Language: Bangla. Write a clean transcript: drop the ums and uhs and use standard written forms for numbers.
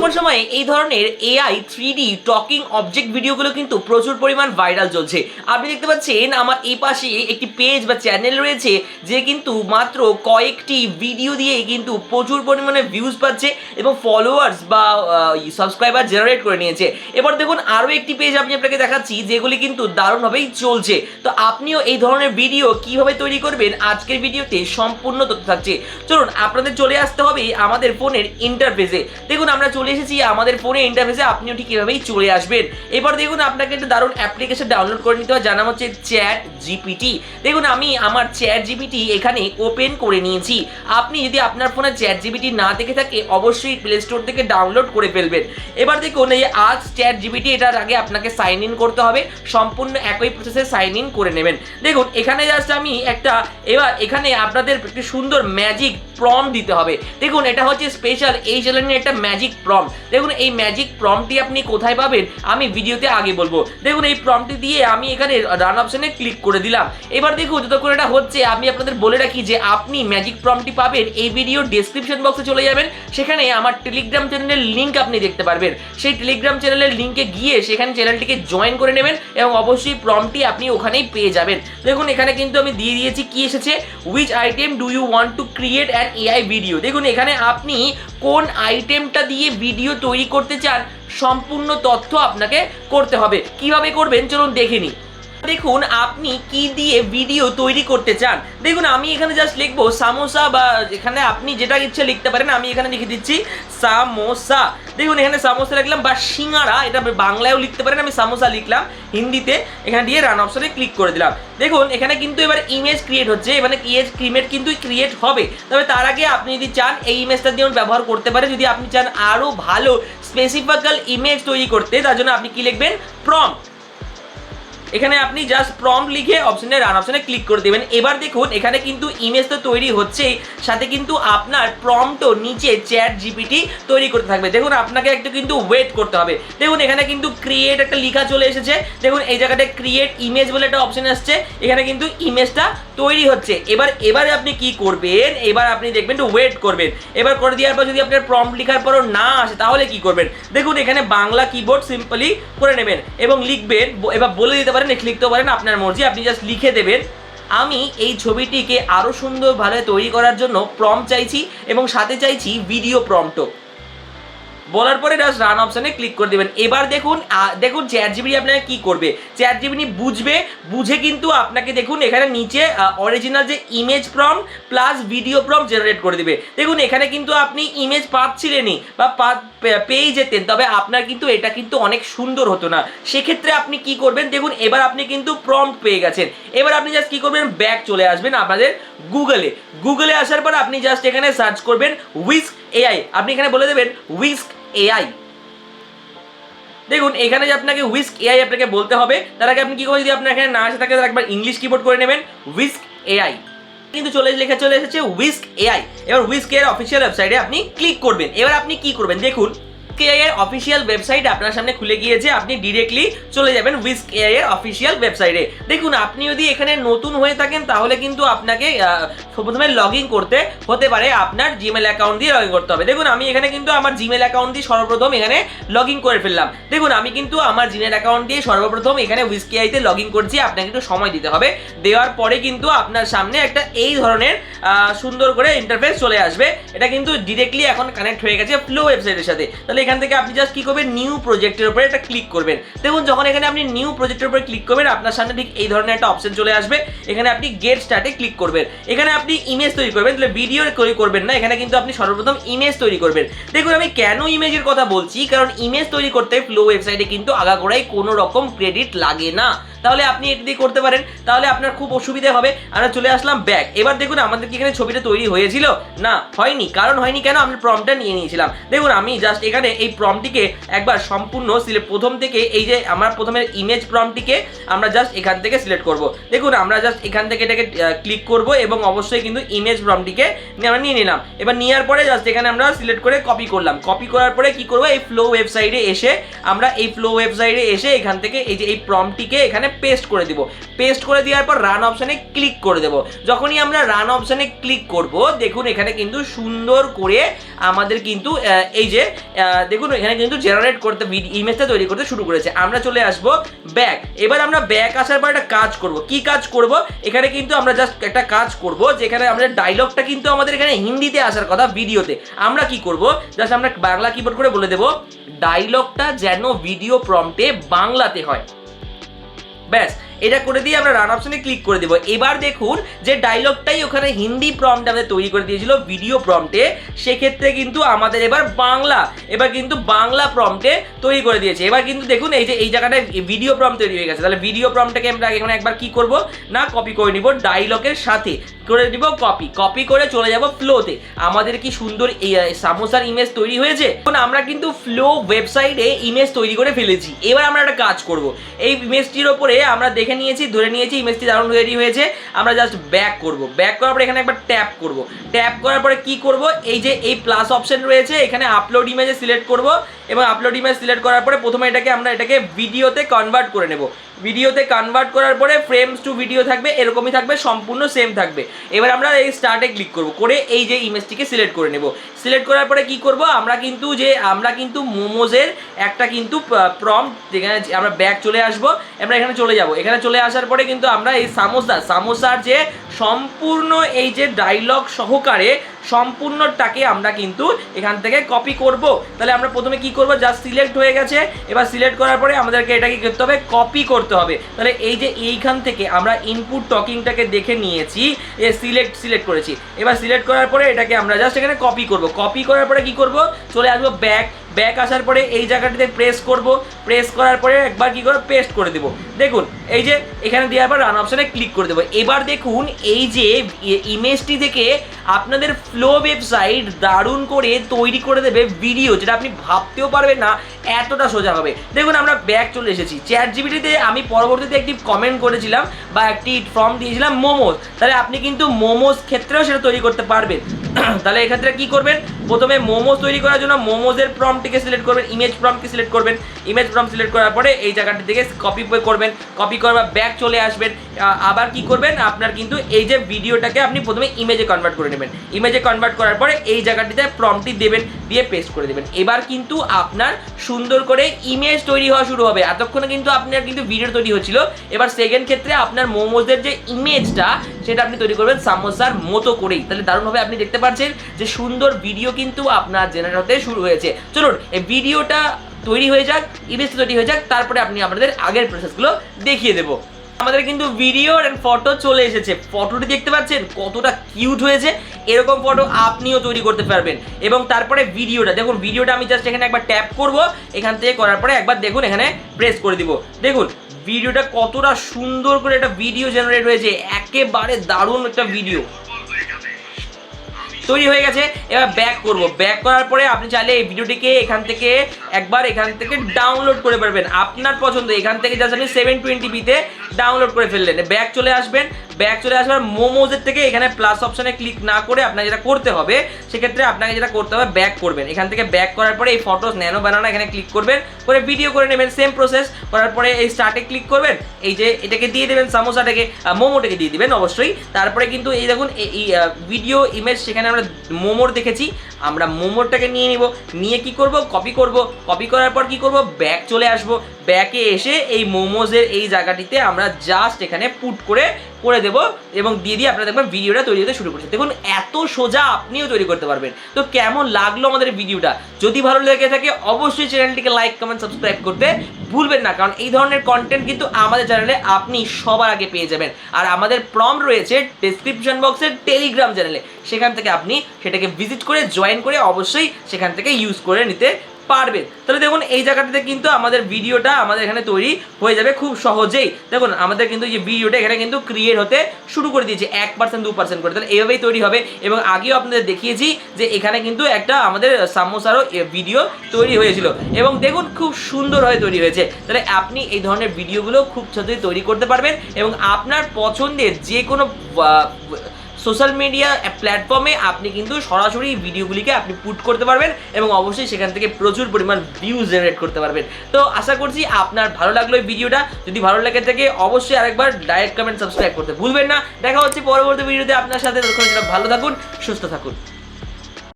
বর্তমান সময়ে এই ধরনের এআই 3D টকিং অবজেক্ট ভিডিওগুলো কিন্তু প্রচুর পরিমাণ ভাইরাল চলছে। আপনি দেখতে পাচ্ছেন আমার এই পাশে একটি পেজ বা চ্যানেল রয়েছে যে কিন্তু মাত্র কয়েকটি ভিডিও দিয়েই কিন্তু প্রচুর পরিমাণে ভিউজ পাচ্ছে এবং ফলোয়ার্স বা সাবস্ক্রাইবার জেনারেট করে নিয়েছে। এবার দেখুন আরও একটি পেজ আমি আপনাকে দেখাচ্ছি যেগুলি কিন্তু দারুণভাবেই চলছে। তো আপনিও এই ধরনের ভিডিও কিভাবে তৈরি করবেন আজকের ভিডিওতে সম্পূর্ণ তথ্য থাকছে। চলুন আপনাদের চলে আসতে হবে আমাদের ফোনের ইন্টারফেসে। দেখুন আমরা চলে এসেছি আমাদের ফোনে ইন্টারফেসে, আপনিও ঠিক এভাবেই চলে আসবেন। এবার দেখুন আপনাকে একটা দারুণ অ্যাপ্লিকেশন ডাউনলোড করে নিতে হয়, যার নাম হচ্ছে চ্যাট জিপিটি। দেখুন আমি আমার চ্যাট জিপিটি এখানে ওপেন করে নিয়েছি। আপনি যদি আপনার ফোনে চ্যাট জিপিটি না দেখে থাকে অবশ্যই প্লে স্টোর থেকে ডাউনলোড করে ফেলবেন। এবার দেখুন এই আজ চ্যাট জিপিটি, এটার আগে আপনাকে সাইন ইন করতে হবে, সম্পূর্ণ একই প্রসেসে সাইন ইন করে নেবেন। দেখুন এখানে জাস্ট আমি এবার এখানে আপনাদের একটি সুন্দর ম্যাজিক প্রম্পট দিতে হবে। দেখুন এটা হচ্ছে স্পেশাল এই চ্যানেলের একটা ম্যাজিক প্রম্পট। দেখুন এই ম্যাজিক প্রম্পটটি আপনি কোথায় পাবেন আমি ভিডিওতে আগে বলবো। দেখুন এই প্রম্পটটি দিয়ে আমি এখানে রান অপশনে ক্লিক করে দিলাম। এবার দেখুন যতক্ষণ এটা হচ্ছে আমি আপনাদের বলে রাখি যে আপনি ম্যাজিক প্রম্পটটি পাবেন এই ভিডিওর ডেসক্রিপশন বক্সে চলে যাবেন, সেখানে আমার টেলিগ্রাম চ্যানেলের লিঙ্ক আপনি দেখতে পারবেন। সেই টেলিগ্রাম চ্যানেলের লিঙ্কে গিয়ে সেখানে চ্যানেলটিকে জয়েন করে নেবেন এবং অবশ্যই প্রম্পটটি আপনি ওখানেই পেয়ে যাবেন। দেখুন এখানে কিন্তু আমি দিয়ে দিয়েছি কি এসেছে, which item do you want to create an AI video. দেখুন এখানে আপনি কোন আইটেমটা দিয়ে ভিডিও তৈরি করতে চান সম্পূর্ণ তথ্য আপনাকে করতে হবে। কিভাবে করবেন চলুন দেখে নিই। দেখুন আপনি কি দিয়ে ভিডিও তৈরি করতে চান। দেখুন আমি এখানে জাস্ট লিখবো সামোসা, বা এখানে আপনি যেটা ইচ্ছে লিখতে পারেন। আমি এখানে লিখে দিচ্ছি সামোসা। দেখুন এখানে সামোসা লিখলাম, বা সিঙ্গারা, এটা বাংলায়ও লিখতে পারেন। আমি সামোসা লিখলাম হিন্দিতে, এখানে দিয়ে রান অপশনে ক্লিক করে দিলাম। দেখুন এখানে কিন্তু এবার ইমেজ ক্রিয়েট হচ্ছে, মানে ইমেজ কিন্তু ক্রিয়েট হবে। তবে তার আগে আপনি যদি চান এই ইমেজটা দিয়ে ব্যবহার করতে পারেন। যদি আপনি চান আরও ভালো স্পেসিফিক্যাল ইমেজ তৈরি করতে, তার জন্য আপনি কি লিখবেন, প্রম্পট। এখানে আপনি জাস্ট প্রম্পট লিখে অপশনে রান অপশনে ক্লিক করে দেবেন। এবার দেখুন এখানে কিন্তু ইমেজ তো তৈরি হচ্ছেই, সাথে কিন্তু আপনার প্রম্পটও নিচে চ্যাট জিপিটি তৈরি করতে থাকবে। দেখুন আপনাকে একটু কিন্তু ওয়েট করতে হবে। দেখুন এখানে কিন্তু ক্রিয়েট একটা লেখা চলে এসেছে। দেখুন এই জায়গাটায় ক্রিয়েট ইমেজ বলে একটা অপশন আসছে, এখানে কিন্তু ইমেজটা তৈরি হচ্ছে। এবারে আপনি কি করবেন, এবার আপনি দেখবেন একটু ওয়েট করবেন। এবার করে দেওয়ার পর যদি আপনার প্রম্পট লেখার পরও না আসে তাহলে কি করবেন, দেখুন এখানে বাংলা কিবোর্ড সিম্পলি করে নেবেন এবং লিখবেন। এবার বলে দিতে পারেন, লিখতে পারেন, আপনার মর্জি। আপনি জাস্ট লিখে দেবেন আমি এই ছবিটিকে আরো সুন্দরভাবে তৈরি করার জন্য প্রম্পট চাইছি এবং সাথে চাইছি ভিডিও প্রম্পটও। বলার পরে জাস্ট রান অপশনে ক্লিক করে দেবেন। এবার দেখুন চ্যাট জিপিটি আপনাকে কি করবে, চ্যাট জিপিটি বুঝে কিন্তু আপনাকে দেখুন এখানে নিচে অরিজিনাল যে image prompt plus video prompt generate করে দেবে। দেখুন এখানে কিন্তু আপনি ইমেজ পাচ্ছিলেনই বা পেয়ে যেতেন, তবে আপনার কিন্তু এটা কিন্তু অনেক সুন্দর হতো না। সেক্ষেত্রে আপনি কি করবেন, দেখুন এবার আপনি কিন্তু প্রম্পট পেয়ে গেছেন। এবার আপনি জাস্ট কি করবেন, ব্যাক চলে আসবেন আপনাদের গুগলে আসার পর আপনি জাস্ট এখানে সার্চ করবেন হুইস্ক এআই। আপনি এখানে বলে দেবেন হুইস্ক এআই। দেখুন এখানে যে আপনাকে হুইস্ক এআই আপনাকে বলতে হবে। তার আগে আপনি কি করবেন, যদি আপনার এখানে না আসে থাকে তাহলে একবার ইংলিশ কিবোর্ড করে নেবেন হুইস্ক এআই। কিন্তু লেখা চলে এসেছে হুইস্ক এআই। এবার হুইস্ক এআই অফিসিয়াল ওয়েবসাইটে আপনি ক্লিক করবেন। এবার আপনি কি করবেন, দেখুন এআই এর অফিসিয়াল ওয়েবসাইট আপনার সামনে খুলে গিয়েছে। আপনি ডিরেক্টলি চলে যাবেন হুইস্ক এআই এর অফিসিয়াল ওয়েবসাইটে। দেখুন আপনি যদি এখানে নতুন হয়ে থাকেন তাহলে কিন্তু আপনাকে প্রথমে লগ ইন করতে হতে পারে, আপনার জিমেল অ্যাকাউন্ট দিয়ে লগ ইন করতে হবে। দেখুন আমি এখানে কিন্তু আমার জিমেল অ্যাকাউন্ট দিয়ে সর্বপ্রথম এখানে লগ ইন করে ফেললাম। দেখুন আমি কিন্তু আমার জিমেল অ্যাকাউন্ট দিয়ে সর্বপ্রথম এখানে হুইস্ক এআইতে লগ ইন করছি। আপনাকে একটু সময় দিতে হবে, দেওয়ার পরে কিন্তু আপনার সামনে একটা এই ধরনের সুন্দর করে ইন্টারফেস চলে আসবে। এটা কিন্তু ডিরেক্টলি এখন কানেক্ট হয়ে গেছে ফ্লো ওয়েবসাইটের সাথে। তাহলে এখান থেকে আপনি জাস্ট কি করবেন, নিউ প্রজেক্টের উপরে একটা ক্লিক করবেন। দেখুন যখন এখানে আপনি নিউ প্রজেক্টের উপরে ক্লিক করবেন আপনার সামনে ঠিক এই ধরনের একটা অপশন চলে আসবে। এখানে আপনি গেট স্টার্টে ক্লিক করবেন। এখানে আপনি ইমেজ তৈরি করবেন, তাহলে ভিডিও তৈরি করবেন না, এখানে কিন্তু আপনি সর্বপ্রথম ইমেজ তৈরি করবেন। দেখুন আমি কেন ইমেজের কথা বলছি, কারণ ইমেজ তৈরি করতে ফ্লো ওয়েবসাইটে কিন্তু আগাগোড়াই কোনো রকম ক্রেডিট লাগে না। তাহলে আপনি এটা দিয়ে করতে পারেন, তাহলে আপনার খুব অসুবিধা হবে। আমরা চলে আসলাম ব্যাক। এবার দেখুন আমাদের কি এখানে ছবিটা তৈরি হয়েছিল, না হয়নি। কারণ হয়নি কেন, আমরা প্রম্পটটা নিয়ে নিয়েছিলাম। দেখুন আমি জাস্ট এখানে এই প্রম্পটটিকে একবার সম্পূর্ণ প্রথম থেকে এই যে আমরা প্রথমে ইমেজ প্রম্পটটিকে আমরা জাস্ট এখান থেকে সিলেক্ট করব। দেখুন আমরা জাস্ট এখান থেকে এটাকে ক্লিক করব এবং অবশ্যই কিন্তু ইমেজ প্রম্পটটিকে আমরা নিয়ে নিলাম। এবার নেওয়ার পরে জাস্ট এখানে আমরা সিলেক্ট করে কপি করলাম। কপি করার পরে কি করব, এই ফ্লো ওয়েবসাইটে এসে এখান থেকে এই যে এই প্রম্পটটিকে এখানে পেস্ট করে দিব। পেস্ট করে দেওয়ার পর রান অপশানে ক্লিক করে দেব। যখনই আমরা রান অপশানে ক্লিক করব, দেখুন এখানে কিন্তু সুন্দর করে আমাদের কিন্তু এই যে দেখুন এখানে কিন্তু জেনারেট করতে ইমেজটা তৈরি করতে শুরু করেছে। আমরা চলে আসব ব্যাক। এবার আমরা ব্যাক আসার পর একটা কাজ করব। কি কাজ করব? এখানে কিন্তু আমরা জাস্ট একটা কাজ করব, যেখানে আমাদের ডায়লগটা কিন্তু আমাদের এখানে হিন্দিতে আসার কথা ভিডিওতে। আমরা কি করব? জাস্ট আমরা বাংলা কিবোর্ড করে বলে দেব ডায়লগটা যেন ভিডিও প্রম্পটে বাংলাতে হয়। ব্যাস, এটা করে দিয়ে আমরা রান অপশনে ক্লিক করে দেবো। এবার দেখুন যে ডায়লগটাই ওখানে হিন্দি প্রম্পটে আমাদের তৈরি করে দিয়েছিল ভিডিও প্রম্পটে, সেক্ষেত্রে কিন্তু আমাদের এবার কিন্তু বাংলা প্রম্পটে তৈরি করে দিয়েছে। এবার কিন্তু দেখুন এই যে এই জায়গাটায় ভিডিও প্রম্পট তৈরি হয়ে গেছে। তাহলে ভিডিও প্রম্পটটাকে আমরা এখানে একবার কি করব না কপি করে নিব, ডায়লগের সাথে করে দিব কপি করে চলে যাব ফ্লোতে। আমাদের কি সুন্দর এই সামোসার ইমেজ তৈরি হয়েছে। এখন আমরা কিন্তু ফ্লো ওয়েবসাইটে ইমেজ তৈরি করে ফেলেছি। এবার আমরা একটা কাজ করব, এই ইমেজটির ওপরে আমরা ধরে নিয়েছি ইমেজটি দারুণ রেডি হয়েছে। আমরা জাস্ট ব্যাক করব। ব্যাক করার পরে এখানে একবার ট্যাপ করব। ট্যাপ করার পরে কি করব, এই যে এই প্লাস অপশন রয়েছে এখানে আপলোড ইমেজে সিলেক্ট করব এবং আপলোড ইমেজ সিলেক্ট করার পরে প্রথমে আমরা এটাকে ভিডিওতে কনভার্ট করে নেব। ভিডিওতে কনভার্ট করার পরে ফ্রেমস টু ভিডিও থাকবে, এরকমই থাকবে, সম্পূর্ণ সেম থাকবে। এবার আমরা এই স্টার্টে ক্লিক করব, করে এই যে ইমেজটিকে সিলেক্ট করে নেব। সিলেক্ট করার পরে কি করব, আমরা কিন্তু মোমোজের একটা কিন্তু প্রম্পট, যেখানে আমরা ব্যাক চলে আসবো, আমরা এখানে চলে যাব। এখানে চলে আসার পরে কিন্তু আমরা এই সামোসার যে সম্পূর্ণ এই যে ডায়লগ সহকারে সম্পূর্ণটাকে আমরা কিন্তু এখান থেকে কপি করব। তাহলে আমরা প্রথমে কি করব, জাস্ট সিলেক্ট হয়ে গেছে। এবার সিলেক্ট করার পরে আমাদেরকে এটাকে করতে হবে, কপি করতে হবে। তাহলে এই যে এইখান থেকে আমরা ইনপুট টকিংটাকে দেখে নিয়েছি, সিলেক্ট করেছি। এবার সিলেক্ট করার পরে এটাকে আমরা জাস্ট এখানে কপি করব। কপি করার পরে কি করব, চলে আসবো ব্যাক আসার পরে এই জায়গাটিতে প্রেস করব। প্রেস করার পরে একবার কি করে পেস্ট করে দেব। দেখুন এই যে এখানে দেওয়ার পর রান অপশনে ক্লিক করে দেবো। এবার দেখুন এই যে ইমেজটি থেকে আপনাদের ফ্লো ওয়েবসাইট দারুণ করে তৈরি করে দেবে ভিডিও, যেটা আপনি ভাবতেও পারবেন না এতটা সোজা হবে। দেখুন আমরা ব্যাক চলে এসেছি। চ্যাটজিপিটিতে আমি পরবর্তীতে একটি কমেন্ট করেছিলাম বা একটি ফর্ম দিয়েছিলাম মোমোজ, তাহলে আপনি কিন্তু মোমোজ ক্ষেত্রেও সেটা তৈরি করতে পারবেন। তাহলে এক্ষেত্রে কি করবেন, প্রথমে মোমোজ তৈরি করার জন্য মোমোজের প্রম্পটটিকে সিলেক্ট করবেন, ইমেজ প্রম্পটকে সিলেক্ট করবেন। ইমেজ প্রম্পট সিলেক্ট করার পরে এই জায়গাটি থেকে কপি করবেন। কপি করার ব্যাক চলে আসবেন। আবার কি করবেন, আপনার কিন্তু এই যে ভিডিওটাকে আপনি প্রথমে ইমেজে কনভার্ট করে নেবেন। ইমেজে কনভার্ট করার পরে এই জায়গাটিতে প্রম্পটটি দেবেন, দিয়ে পেস্ট করে দেবেন। এবার কিন্তু আপনার সুন্দর করে ইমেজ তৈরি হওয়া শুরু হবে। এতক্ষণে কিন্তু আপনার কিন্তু ভিডিও তৈরি হচ্ছিল। এবার সেকেন্ড ক্ষেত্রে আপনার মোমোজের যে ইমেজটা সেটা আপনি তৈরি করবেন সামোসার মতো করেই। তাহলে দারুণভাবে আপনি দেখতে পাচ্ছেন যে সুন্দর ভিডিও কিন্তু আপনার জেনারেট হতে শুরু হয়েছে। চলুন এই ভিডিওটা তৈরি হয়ে যাক, ইমেজটা তৈরি হয়ে যাক, তারপরে আপনি আপনাদের আগের প্রসেসগুলো দেখিয়ে দেবো। আমাদের কিন্তু ভিডিও এন্ড ফটো চলে এসেছে। ফটোটি দেখতে পাচ্ছেন কতটা কিউট হয়েছে। এরকম ফটো আপনিও তৈরি করতে পারবেন। এবং তারপরে ভিডিওটা দেখুন, ভিডিওটা আমি জাস্ট এখানে একবার ট্যাপ করব, এখান থেকে করার পরে একবার দেখুন এখানে প্রেস করে দিব। দেখুন ভিডিওটা কতটা সুন্দর করে একটা ভিডিও জেনারেট হয়েছে, একেবারে দারুণ একটা ভিডিও তৈরি হয়ে গেছে। এবার ব্যাক করব। ব্যাক করার পরে আপনি চাইলে এই ভিডিওটিকে এখান থেকে ডাউনলোড করে পারবেন আপনার পছন্দ। এখান থেকে জাস্ট আপনি 720p-তে ডাউনলোড করে ফেললেন। ব্যাক চলে আসবেন। ব্যাক চলে আসার মোমোজের থেকে এখানে প্লাস অপশানে ক্লিক না করে আপনাকে যেটা করতে হবে, সেক্ষেত্রে আপনাকে যেটা করতে হবে ব্যাক করবেন। এখান থেকে ব্যাক করার পরে এই ফটোস ন্যানো বানানা এখানে ক্লিক করবেন, করে ভিডিও করে নেবেন। সেম প্রসেস করার পরে এই স্টার্টে ক্লিক করবেন, এই যে এটাকে দিয়ে দেবেন, সামোসাটাকে মোমোটাকে দিয়ে দিবেন অবশ্যই। তারপরে কিন্তু এই দেখুন এই ভিডিও ইমেজ সেখানে আমরা মোমোর দেখেছি, আমরা মোমোরটাকে নিয়ে নিব। নিয়ে কি করব, কপি করব। কপি করার পর কি করব, ব্যাক চলে আসব। ব্যাকে এসে এই মোমোজের এই জায়গাটিতে আমরা জাস্ট এখানে পুট করে দেবো এবং দিয়ে আপনারা দেখবেন ভিডিওটা তৈরি হতে শুরু করছে। দেখুন এত সোজা আপনিও তৈরি করতে পারবেন। তো কেমন লাগলো আমাদের ভিডিওটা? যদি ভালো লেগে থাকে অবশ্যই চ্যানেলটিকে লাইক, কমেন্ট, সাবস্ক্রাইব করতে ভুলবেন না, কারণ এই ধরনের কন্টেন্ট কিন্তু আমাদের চ্যানেলে আপনি সবার আগে পেয়ে যাবেন। আর আমাদের প্রম্পট রয়েছে ডেসক্রিপশন বক্সের টেলিগ্রাম চ্যানেলে, সেখান থেকে আপনি সেটাকে ভিজিট করে জয়েন করে অবশ্যই সেখান থেকে ইউজ করে নিতে পারবেন। তাহলে দেখুন এই জায়গাটাতে কিন্তু আমাদের ভিডিওটা আমাদের এখানে তৈরি হয়ে যাবে খুব সহজেই। দেখুন আমাদের কিন্তু যে ভিডিওটা এখানে কিন্তু ক্রিয়েট হতে শুরু করে দিয়েছে 1% 2% করে। তাহলে এইভাবেই তৈরি হবে। এবং আগেও আপনাদের দেখিয়েছি যে এখানে কিন্তু একটা আমাদের সামোসারও ভিডিও তৈরি হয়েছিল এবং দেখুন খুব সুন্দরভাবে তৈরি হয়েছে। তাহলে আপনি এই ধরনের ভিডিওগুলো খুব সহজেই তৈরি করতে পারবেন এবং আপনার পছন্দের যে কোনো সোশ্যাল মিডিয়া প্ল্যাটফর্মে আপনি কিন্তু সরাসরি ভিডিওগুলিকে আপনি পুট করতে পারবেন এবং অবশ্যই সেখান থেকে প্রচুর পরিমাণ ভিউজ জেনারেট করতে পারবেন। তো আশা করছি আপনার ভালো লাগলো এই ভিডিওটা। যদি ভালো লাগে থাকে অবশ্যই আরেকবার লাইক কমেন্ট সাবস্ক্রাইব করতে ভুলবেন না। দেখা হচ্ছে পরবর্তী ভিডিওতে আপনার সাথে। ততক্ষণ ভালো থাকুন, সুস্থ থাকুন।